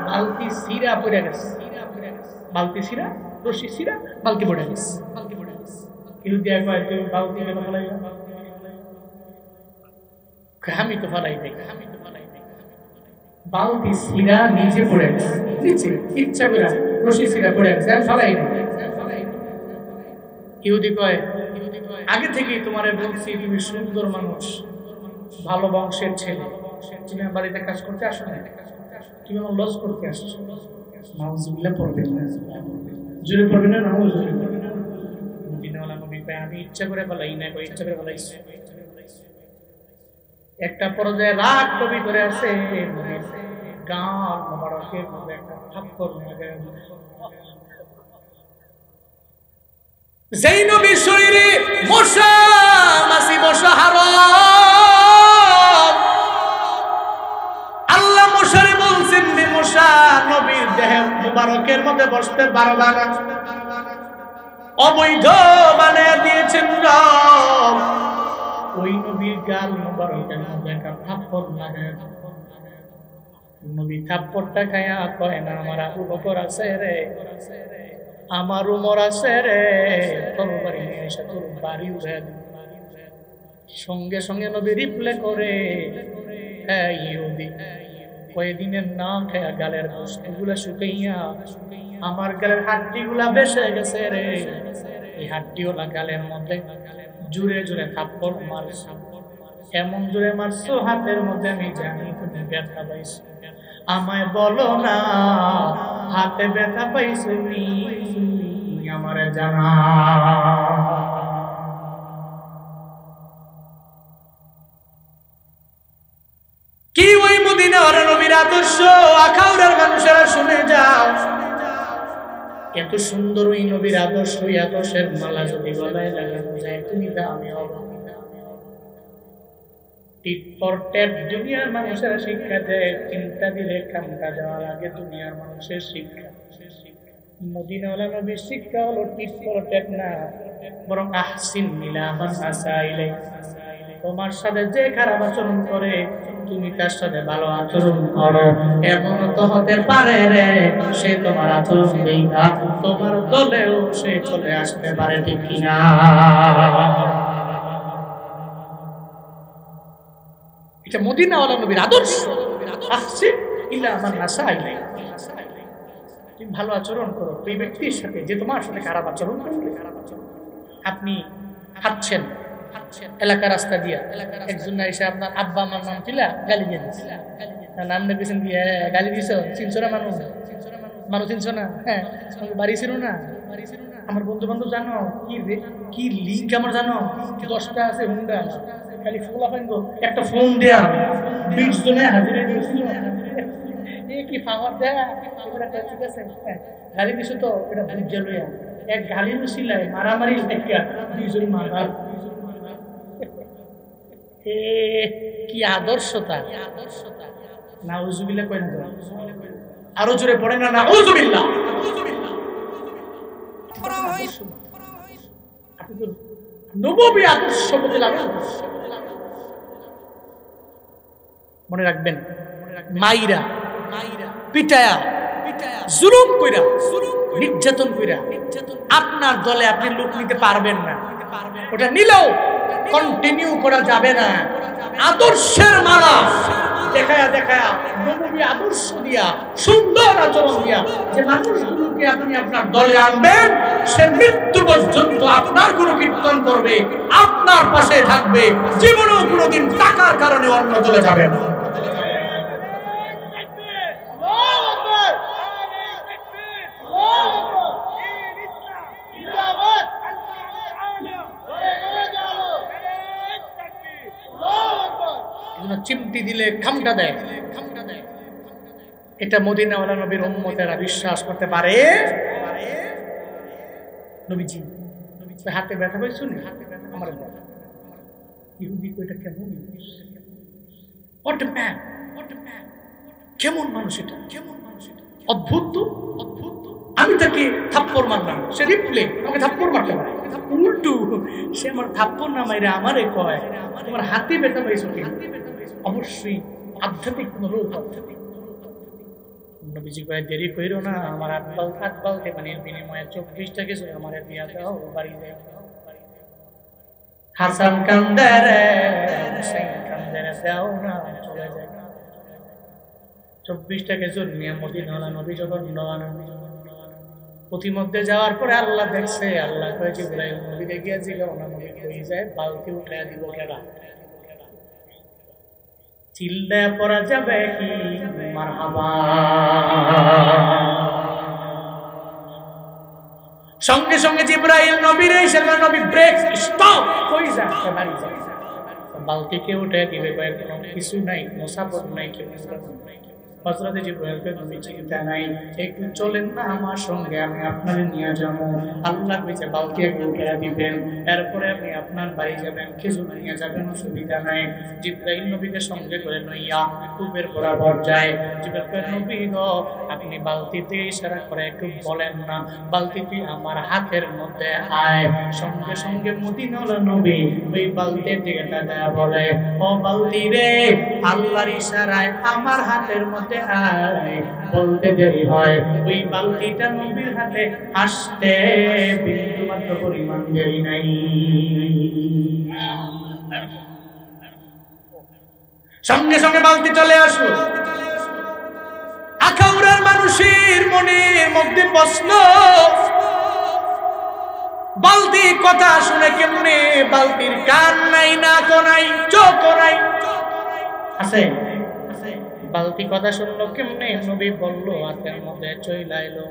বালতি সিরা পড়ে গেছে, বালতি সিরা, রশি সিরা, বালতি পড়ে গেছে। ইহুদি কয়, তুমি বালতি কেন ফেলাইলা? আমি তো ফেলাই নাই, বালতি সিরা নিচে পড়ে গেছে, নিচে ইচ্ছা করে রশি সিরা পড়ে গেছে, আর ফেলাই নাই। ইহুদি কয়, আগে থেকেই তোমারে বলছি তুমি সুন্দর মানুষ, ভালো বংশের ছেলে, তুমি বাড়িতে কাজ করতে আসো না, তুমি আমার লস করতে আসছো। নাউজুবিল্লাহ পড়বেন না, জোরে পড়বেন না, নাউজুবিল্লাহ। মদিনাওয়ালা নবী কয়, আমি ইচ্ছা করে ফেলাই না, ইচ্ছা করে ফেলাইছি। একটা পর্যায়ে রাগ কবি করে আছে, গান মোবারকের মধ্যে একটা থাপ্পড় লাগে। যেই নবীর শরীরে মশা মাছি বসা হারাম, আল্লাহ মশারে বলছেন যে মশা নবীর দেহে মুবারকের মধ্যে বসতে পারবা না, অবৈধ বানিয়ে দিয়েছেন রব। ওই নবীর গাল মুবারকের মধ্যে একটা থাপ্পড় লাগে। নবী থাপ্পড়টা খায়া কয় না, আমার আবু বকর আছে রে, আমার উমর আছে রে, তোর বাড়ি নিয়ে এসে তোর বাড়ি উড়ে। সঙ্গে সঙ্গে নবী রিপ্লে করে, ইহুদি কয়েকদিনের না খায়া গালের বস্তুগুলা শুকাইয়া আমার গালের হাড্ডিগুলা বেসে গেছে রে। এই হাড্ডিওয়ালা গালের মধ্যে জুড়ে জুড়ে থাপ্পড় মারছো, এমন জুড়ে মারছো হাতের মধ্যে আমি জানি তুমি ব্যথা পাইছো। আমায় বলো না হাতে ব্যথা পাইছো নি, আমারে জানা। আদর্শ আখাউড়ার মানুষেরা শুনে যাও। এত সুন্দর ওই নবীর আদর্শ, ওই আদর্শের মালা যদি গলায় লাগানো যায় তুমি দামি হবে। টিট ফর ট্যাট দুনিয়ার মানুষেরা শিক্ষা দেয়, চিন্তা দিলে কামটা দেওয়া লাগে দুনিয়ার মানুষের শিক্ষা। মদিনাওয়ালা নবীর শিক্ষা হলো টিট ফর ট্যাট না, বরং আহসিন ইলা মান আসা ইলাইক। তোমার সাথে যে খারাপ আচরণ করে তুমি তার সাথে ভালো আচরণ করো। এমন তো হতে পারে রে সে তোমার আচরণ দেখা তোমার দলেও সে চলে আসতে পারে, ঠিক কিনা? এটা মদিনাওয়ালা নবীর আদর্শ। আহসিন ইলা মান আসা ইলাইক। তুমি ভালো আচরণ করো ওই ব্যক্তির সাথে যে তোমার সাথে খারাপ আচরণ করবে। আপনি হাঁটছেন এলাকা রাস্তা দিয়া, একজন এসে আপনার আব্বা আমার নাম ছিলা গালি দিয়ে দিচ্ছে, নাম দেখেছেন দিয়ে গালি দিছ, চিনছো না মানুষ, মানুষ চিনছো না, হ্যাঁ বাড়ি ছিল না, আমার বন্ধু বান্ধব জানো কি লিঙ্ক আমার জানো, 10টা আছে হুন্ডা, খালি ফোলা পাইব একটা ফোন দেয়া 20 জনে হাজিরা দিয়েছিল, কি পাওয়ার দেয়া, ঠিক আছে গালি দিছো তো এটা বুঝে লইয়া এক গালি ছিল মারামারি লেখা 2 জন মারার। কি আদর্শতা! নাউজুবিল্লাহ কই না, আরো জোরে পড়ে না নাউজুবিল্লাহ। আপনি তো নববী আদর্শ বদলাম। মনে রাখবেন, মাইরা পিটায়া জুলুম কইরা নির্যাতন কইরা আপনার দলে আপনি লোক নিতে পারবেন না। ওটা নিলেও কন্টিনিউ করা যাবে না। আদর্শের মালা দেখায়া দেখায়া নবী আদর্শ দিয়া সুন্দর আচরণ দিয়া যে মানুষগুলোকে আপনি আপনার দলে আনবেন, সে মৃত্যু পর্যন্ত আপনার গুণ কীর্তন করবে, আপনার পাশে থাকবে, জীবনেও কোনোদিন টাকার কারণে অন্য দলে যাবে না। চিমটি দিলে খামটা দেয়, এটা মদিনাওয়ালা নবীর উম্মতেরা বিশ্বাস করতে পারে। নবীজি হাতে ব্যথা পাইছো না, আমার ইহুদি কইটা কেমন কেমন মানুষ এটা, কেমন মানুষ এটা, অদ্ভুত তো অদ্ভুত। আমি তাকে থাপ্পড় মারলাম, সে রিপ্লে আমাকে থাপ্পড় মারতে পারে, উল্টু সে আমার থাপ্পড় না মাইরে আমারে কয় তোমার হাতে ব্যথা পাইছো কি? অবশ্যই আধ্যাত্মিক কোন রোগ। নবীজি কয় দেরি কইরো না, আমার হাত বালতে পানির বিনিময়ে 24টা কিছু আমার দিয়া দাও, বাড়ি যাও। হাসান কান্দারে হুসাইন কান্দারে দাও না, চলে যায়। 24টা কিছু নিয়ে মদিনাওয়ালা নবী যখন প্রতিমধ্যে যাওয়ার পরে আল্লাহ দেখছে, আল্লাহ কয় জিবরাইল নবীকে গিয়া জিগাও না নবী কই যায়, বালতি উঠাইয়া দিব কেডা? চিল্লায়া পড়া যাবে কি মারহাবা। সঙ্গে সঙ্গে জিবরাইল নবীর এসে নবী ব্রেক স্টপ কই যায়, বাড়ি যায়। বালতিকে উঠে দিবে, কোনো কিছু নাই, কোনো সাপোর্ট নাই, কেউ নাই। হযরত জিবরাইলকে নবী চিন্তা নাই, একটু চলেন না আমার সঙ্গে, আমি আপনাকে নিয়ে যাব। আল্লাহ কইছে বালতি উঠে দিবেন, এরপরে আপনি আপনার বাড়ি যাবেন, খেজুর নিয়ে যাবেন, অসুবিধা নাই। জিবরাইল নবীকে সঙ্গে করে লইয়া কূপের বরাবর যায়। জিবরাইল কয় নবী গো, আপনি বালতিতে ইশারা করে একটু বলেন না, বালতিটি আমার হাতের মধ্যে আয়। সঙ্গে সঙ্গে মদিনাওয়ালা নবী ওই বালতির দিকে তাকায়া বলে, ও বালতি রে, আল্লাহর ইশারায় আমার হাতের মধ্যে আয়। বলতে দেরি হয়, ওই বালতিটা নবীর হাতে আসতে বিন্দু মাত্র পরিমাণ দেরি নাই। সঙ্গে সঙ্গে বালতি চলে আসলো। আখাউড়ার মানুষের মনের মধ্যে প্রশ্ন, বালতি কথা শুনে কেমনে? বালতির কান নাই, নাক নাই, চোখ নাই, আছে বালতি কথা শুনলো কেমনে? নবী বলল হাতের মধ্যে চইলা এলো।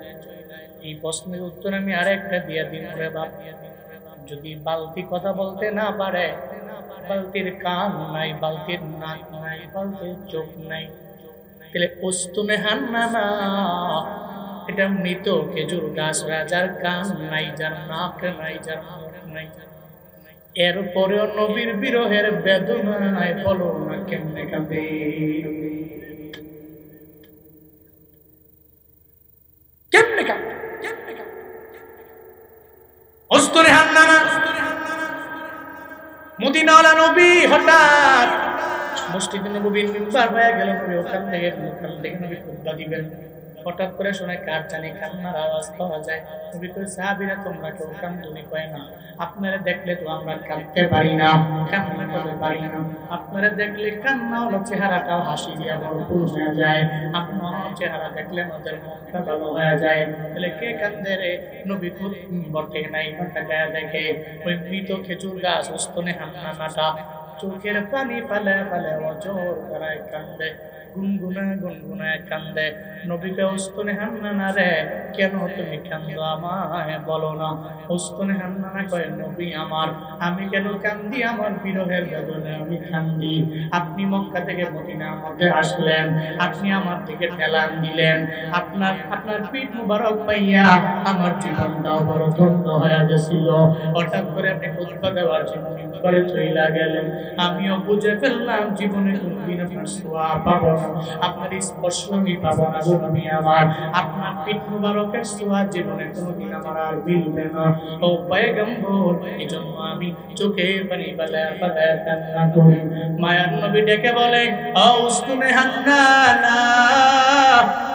এই প্রশ্নের উত্তর আমি আরেকটা দিয়া দিন রে বাপ। যদি বালতি কথা বলতে না পারে, বালতির কান নাই, বালতির নাক নাই, বালতির চোখ নাই, তাহলে উস্তুনে হান্নানা এটা মৃত খেজুর গাছ, রাজার কান নাই, যার নাক নাই, যার মুখ নাই। এরপরেও নবীর বিরহের বেদনায় বলো না কেমনে কাঁদে। কেমনে কাঁদে? উস্তুনে হান্নানা মদিনাওয়ালা নবী হঠাৎ মসজিদে নববীর মিম্বার হয়ে গেল। নবী ওখান থেকে নবী খুতবা দিবেন। হঠাৎ করে শুনে কার জানি কান্নার আওয়াজ পাওয়া যায়। নবী কই, সাহাবীরা তোমরা কেউ কান্দুনি কয় না? আপনারা দেখলে তো আমরা কাঁদতে পারি না, কান্না করতে পারি না। আপনারা দেখলে কান্না হলো চেহারাটাও হাসি দিয়া ভরপুর হয়ে যায়। আপনার চেহারা দেখলে আমাদের মনটা ভালো হয়ে যায়। তাহলে কে কান্দে রে? নবী খুব বটে নাই মাথা গায়ে দেখে ওই মৃত খেজুর গাছ উস্তুনে হান্নানাটা চোখের পানি ফালে ফালে অজর করায় কান্দে, গুনগুনায় কান্দে। নবীকে উস্তুনে হান্নানা রে, কেন তুমি কান্দো আমায় বলো না? উস্তুনে হান্নানা কয়, নবী আমার, আমি কেন কান্দি? আমার বিরহের বেদনায় আমি কান্দি। আপনি মক্কা থেকে মদিনার মধ্যে আসলেন, আপনি আমার দিকে ঠেলান দিলেন, আপনার পিঠ মুবারক পাইয়া আমার জীবনটাও বড় ধন্য হয়ে গেছিল। হঠাৎ করে আপনি খুতবা দেওয়ার জন্য মিম্বরে চইলা গেলেন। আমিও বুঝে ফেললাম জীবনে কোনদিন আপনার ছোঁয়া পাবো না, আপনার স্পর্শ আমি পাবো না। নবী আমার, আপনার পিঠ মুবারকের ছোঁয়া জীবনে কোনদিন আমার আর মিলবে না। ও পয়গম্বর, এজন্য আমি চোখে পানি ফেলে ফেলে কান্না করি। মায়ার নবী ডেকে বলে, ও উস্তুনে হান্নানা,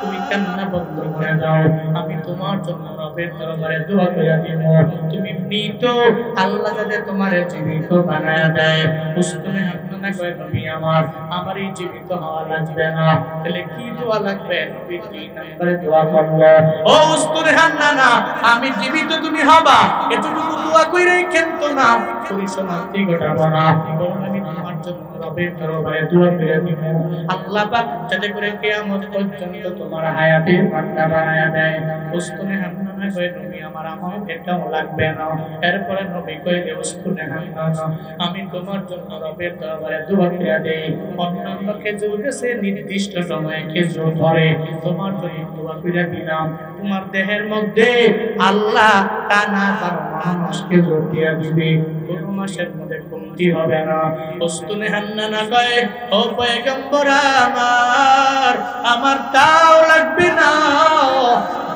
তুমি কান্না বন্ধ করে দাও, আমি তোমার জন্য রবের দরবারে দোয়া করে দিব। তুমি মৃত, আল্লাহ যাতে তোমার জীবিত বানায় দেয়। উস্তুনে হান্নানা কয়, নবী আমার, আমার এই জীবিত হওয়া লাগবে না। তাহলে কি দোয়া লাগবে? নবী 3 নম্বরে দোয়া করলো, ও উস্তুনে হান্নানা, আমি জীবিত তুমি হবা, এতটুকু দোয়া কইরাই কিন্তু না, পরিসমাপ্তি ঘটাবো না, বরং আমি তোমার জন্য রবের দরবারে দোয়া করে দিব। আল্লাহ পাক যাতে করে কিয়ামত পর্যন্ত তোমার হায়াতের মাত্রা বাড়ায়া দেয়। উস্তুনে হান্নানা কয়, নবী আমার, আমার এটাও লাগবে না। এরপরে নবী কয়, উস্তুনে হান্নানা, আমি তোমার জন্য রবের দরবারে দোয়া করে দেই। অন্যান্য খেজুর গাছে নির্দিষ্ট সময়ে খেজুর ধরে, তোমার জন্য দোয়া করে দিলাম। তোমার দেহের মধ্যে আল্লাহ টানা 12 মাস খেজুর দিয়ে দিবে, কোন মাসের মধ্যে কমতি হবে না। উস্তুনে হান্নানা কয়, ও পয়গম্বর আমার, আমার তাও লাগবে না।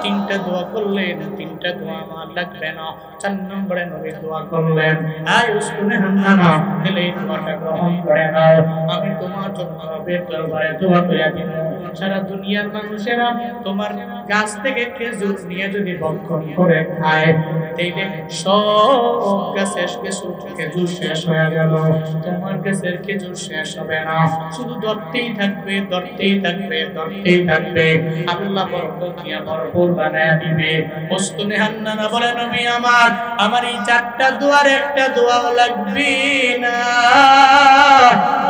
3টা দোয়া করলেন, 3টা দোয়া আমার লাগবে না। 4 নম্বরে নবী দোয়া করলেন, আয় উস্তুনে হান্নানা, তাহলে এই দোয়াটা গ্রহণ করে নাও, আমি তোমার জন্য রবের দরবারে দোয়া করে দিব। সারা দুনিয়ার মানুষেরা তোমার গাছ থেকে খেজুর নিয়ে যদি ভক্ষণ করে খায়, তাইলে সব গাছের খেজুর শেষ হয়ে গেল, তোমার গাছের খেজুর শেষ হবে না, শুধু ধরতেই থাকবে, ধরতেই থাকবে, ধরতেই থাকবে। আল্লাহ বরকত দিয়া ভরপুর বানায় দিবে। উস্তুনে হান্নানা বলে, নবী আমার, আমার এই 4টা দোয়ার একটা দোয়াও লাগবে না।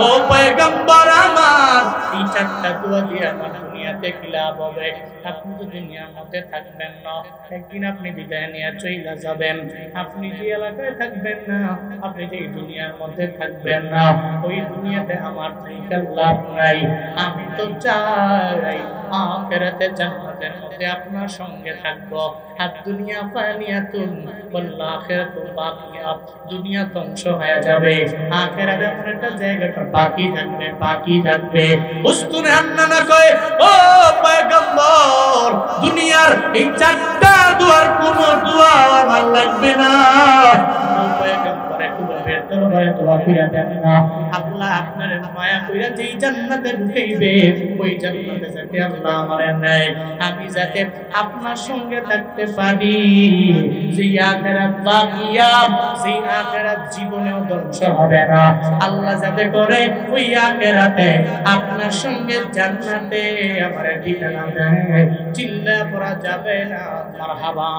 ও পয়গম্বর আমার, এই 4টা দোয়া দিয়ে আমার দুনিয়াতে কি লাভ হবে? আপনি তো দুনিয়ার মধ্যে থাকবেন না, একদিন আপনি বিদায় নিয়ে চলে যাবেন। আপনি যে এলাকায় থাকবেন না, আপনি যে দুনিয়ার মধ্যে থাকবেন না, ওই দুনিয়াতে আমার থেকে লাভ নাই। আমি তো চাই আখিরাতে জান্নাতের মধ্যে আপনার সঙ্গে থাকবো। আর দুনিয়া ফানিয়াতুন ওয়াল আখিরাতু বাকিয়াত, দুনিয়া ধ্বংস হয়ে যাবে, আখিরাত এমন একটা জায়গাটা বাকি থাকবে, বাকি থাকবে। উস্তুনে হান্নানা কয়, ও পয়গম্বর, দুনিয়ার এই 4টা দোয়ার কোনো দোয়া আমার লাগবে না। ও পয়গম্বর, একটু রবের দরবারে দোয়া কইরা দেন না, আল্লাহ আপনার মায়া কইরা যেই জান্নাতে ঢুকাইবে, ওই জান্নাতে যাতে আল্লাহ আমারে নেয়, আমি যাতে আপনার সঙ্গে থাকতে পারি। যে আখিরাত বাকিয়া, যে আখিরাত জীবনেও ধ্বংস হবে না, আল্লাহ যাতে করে ওই আখিরাতে আপনার সঙ্গে জান্নাতে আমারে ঠিকানা দেয়। চিল্লা পড়া যাবে না, মারহাবা।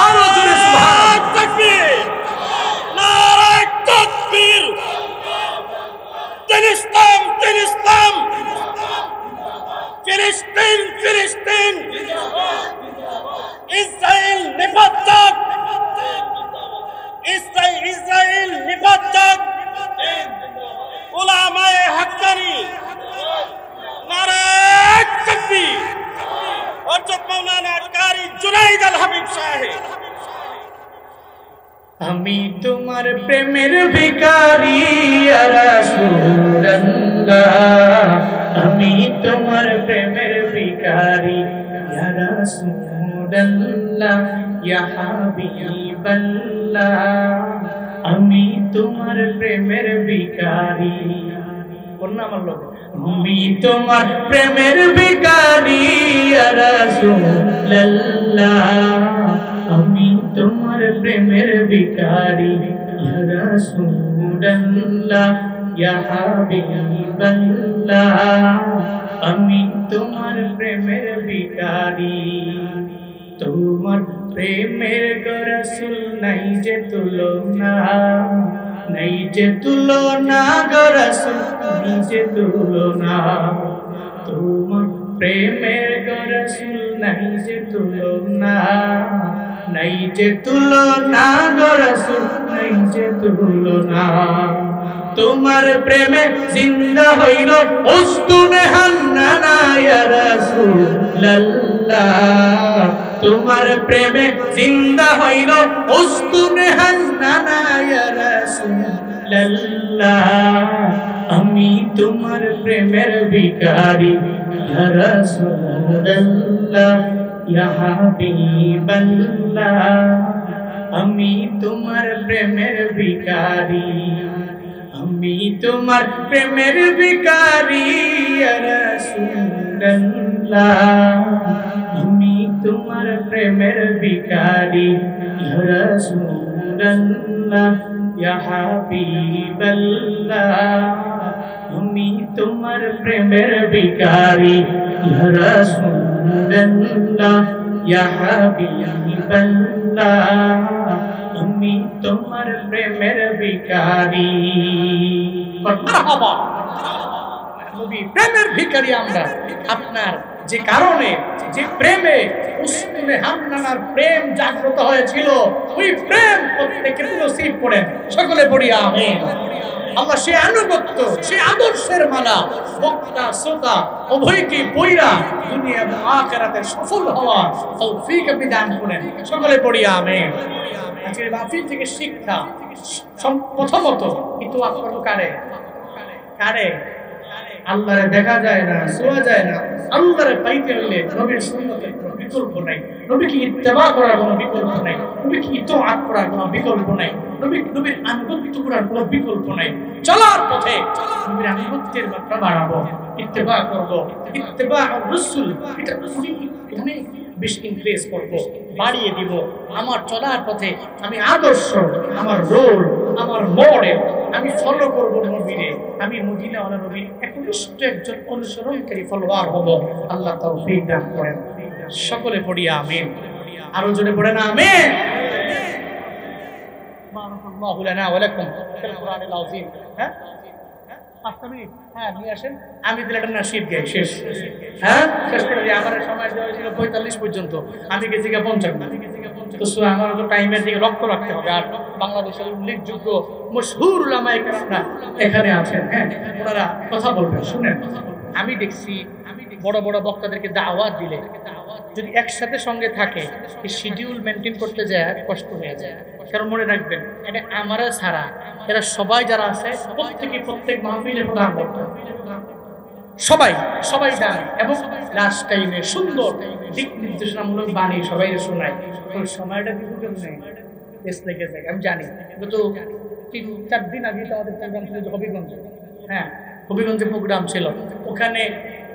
আরো জোরে সুবহানাল্লাহ, তাকবীর, নারায়ে তাকবীর। ফিলিস্তিন, ফিলিস্তিন, ফিলিস্তিন, ফিলিস্তিন, ইসরায়েল নিপাতক, ইসরায়েল নিপাতক, উলামায়ে হাক্কানি, আমি তোমার প্রেমের ভিখারি ইয়া রাসূলুল্লাহ, আমি তোমার প্রেমের ভিখারি ইয়া রাসূলুল্লাহ, ইয়া হাবিবাল্লাহ, আমি তোমার প্রেমের ভিখারি। কোন আমার লোক, আমি তোমার প্রেমের ভিখারি ইয়া রাসূলুল্লাহ, আমি তোমার প্রেমের ভিখারি ইয়া রাসূলুল্লাহ, ইয়া হাবিবাল্লাহ, আমি তোমার প্রেমের ভিখারি। তোমার প্রেমের গো রাসূল নাই যে তুলনা, নাই যে তুলনা গো রাসূল, নাই যে তুলনা। তোমার প্রেমের গো রাসূল নাই যে তুলনা, নাই যে তুলনা গো রাসূল, নাই যে তুলনা। তোমার প্রেমে জিন্দা হইল উস্তুনে হান্নানা ইয়া রাসূলুল্লাহ, তোমার প্রেমে জিন্দা হইল উস্তুনে হান্নানা ইয়া রাসূলুল্লাহ, আমি তোমার প্রেমের ভিখারি ইয়া রাসূলুল্লাহ, ইয়া হাবিবাল্লাহ, আমি তোমার প্রেমের ভিখারি, আমি তোমার প্রেমের ভিখারি ইয়া রাসূলুল্লাহ, আমি তোমার প্রেমের ভিখারি ইয়া রাসূলুল্লাহ, ইয়া হাবিবাল্লাহ, আমি তোমার প্রেমের ভিখারি ইয়া রাসূলুল্লাহ, ইয়া হাবিবাল্লাহ, আমি তোমার প্রেমের ভিখারি। মারহাবা, নবী প্রেমের ভিখারি আমরা। আপনার যে কারণে, যে প্রেমে উস্তুনে হান্নানার প্রেম জাগ্রত হয়েছিল, ওই প্রেম প্রত্যেকে নসিব করেন, সকলে পড়ি আমিন। আল্লাহ সে আনুগত্য, সে আদর্শের মালা বক্তা শ্রোতা উভয়কে পয়রা দুনিয়া এবং আখিরাতে সফল হওয়ার তৌফিক আপনি দান করেন, সকলে পড়ি আমিন। আজকের মাহফিল থেকে শিক্ষা, প্রথমত কিন্তু আপনার কারে কারে আল্লাহরে দেখা যায় না, শোয়া যায় না। আল্লাহরে পাইতে হইলে নবীর সুন্নতের কোনো বিকল্প নাই, নবীকে ইত্তেবা করার কোনো বিকল্প নাই, নবীকে ইতআত করার কোনো বিকল্প নাই, নবীর আনুগত্য করার কোনো বিকল্প নাই। চলার পথে নবীর আনুগত্যের মাত্রা বাড়াবো, ইত্তেবা করব, ইত্তেবা রাসূল, এটা এখানে বেশি ইনক্রিজ করব, বাড়িয়ে দিব। আমার চলার পথে আমি আদর্শ, আমার রোল, আমার মডেল, আমি ফলো করব নবীরে, আমি মদিনাওয়ালা নবীর একনিষ্ঠ একজন অনুসরণকারী ফলোয়ার হব। আল্লাহ তৌফিক দান করেন, সকলে পড়ি আমিন। আরো জোরে পড়েন আমিন। বারাকাল্লাহু লানা ওয়া লাকুম ফিল কুরআনিল আযীম। হ্যাঁ 5 মিনিট, হ্যাঁ নিয়ে আসেন। আমি দিলে একটা নাশিদ গাই, শেষ। হ্যাঁ শেষ করে দিই। আমার সময় দেওয়া ছিল 45 পর্যন্ত, আমি গেছি 55। তো আমার তো টাইমের দিকে লক্ষ্য রাখতে হবে। আর বাংলাদেশের উল্লেখযোগ্য মশহুর উলামায়ে কেরামরা এখানে আছেন, হ্যাঁ ওনারা কথা বলবেন, শুনেন। আমি দেখছি বড় বড় বক্তাদেরকে দাওয়াত দিলে যদি একসাথে সঙ্গে থাকে, এই শিডিউল মেনটেন করতে যায় কষ্ট হয়ে যায়। কারণ মনে রাখবেন, এটা আমারা ছাড়া এরা সবাই যারা আছে প্রত্যেকে প্রত্যেক মাহফিলে প্রধান বক্তা, সবাই সবাই জানে, এবং লাস্ট টাইমে সুন্দর দিক নির্দেশনামূলক বাণী সবাই শোনায়। ওই সময়টা কিন্তু কেউ নেই, বেশ লেগে যায়। আমি জানি গত 3-4 দিন আগে তো আমাদের প্রোগ্রাম ছিল হবিগঞ্জে। হ্যাঁ হবিগঞ্জে প্রোগ্রাম ছিল, ওখানে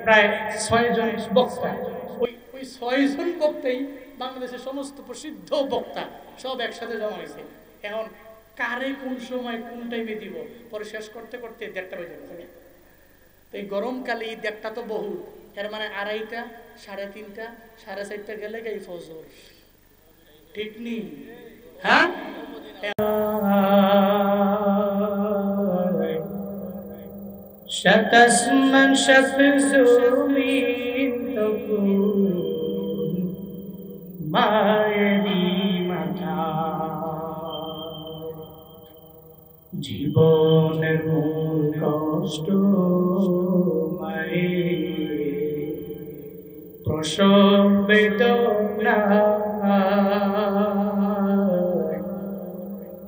প্রায় 6 জন বক্তা। ওই 6 জন বক্তাই বাংলাদেশের সমস্ত প্রসিদ্ধ বক্তা সব একসাথে জমা হয়েছে। এখন কারে কোন সময় কোন টাইমে দিব, পরে শেষ করতে করতে 1:30 বেজে গেছে। তো এই গরমকালে এই 1:30 তো বহু, এর মানে 2:30, 3:30, 4:30 গেলে গাই ফজর, ঠিক নেই? হ্যাঁ শতসমান শতসুমিন তকুন মায়েরি মাথা, জীবনের মূল কষ্ট মায়ে প্রসব বেদনা,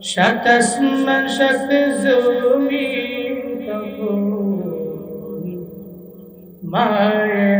সাত আসমান সাত জমিন তখন মায়ের